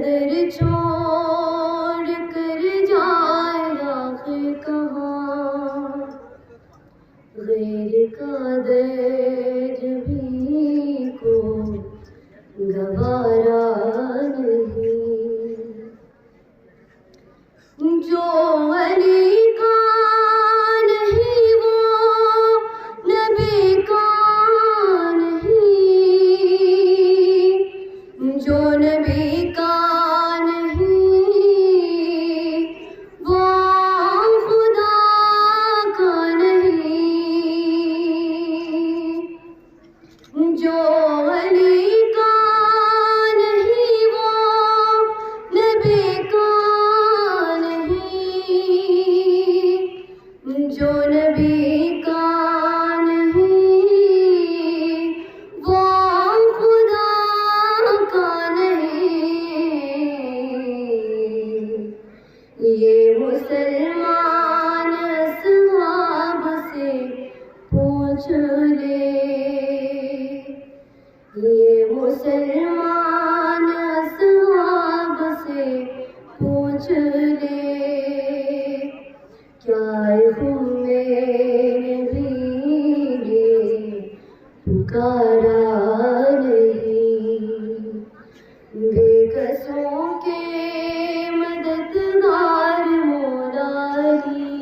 در چھوڑ کر جائے آخر کہاں، غیر کا درد بھی کو گوارا نہیں، جو علی کا نہیں وہ نبی کا نہیں، جو نبی کا نہیں وہ خدا کا نہیں، جو علی کا نہیں وہ نبی کا نہیں، جو نبی کا نہیں وہ خدا کا نہیں۔ یہ مسلمان اصحاب سے پوچھ لے، یہ مسلمان اصحاب سے پوچھ لے، کیا تم نے بھی یہ پکارا نہیں، بے کسوں کے مددگار مولا علی،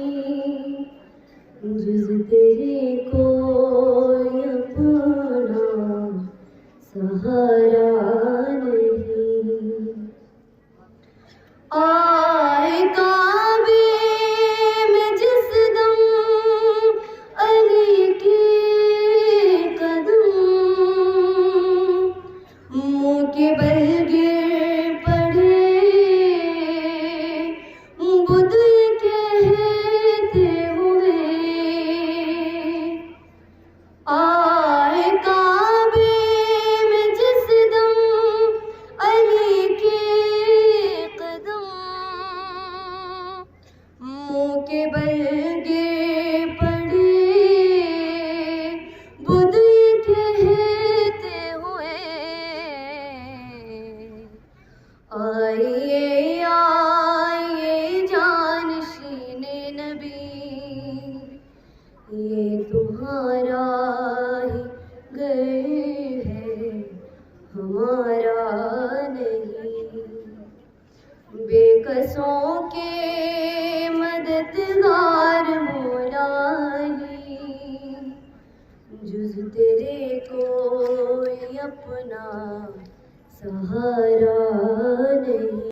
جز تیرے کوئی اپنا سہارا نہیں۔ آئے کعبے میں جس دم علی کے قدم، منہ کے بل گر پڑے بدھ کہتے ہوئے، آئے کعبے میں جس دم علی کے قدم، منہ کے بل گر پڑے بدھ کہتے ہوئے، آئیے آئیے جانشین نبی، یہ تمہارا ہی گھر ہے ہمارا نہیں، بے کسوں کے مددگار مولا علی، جز تیرے کوئی اپنا سہارا نہیں۔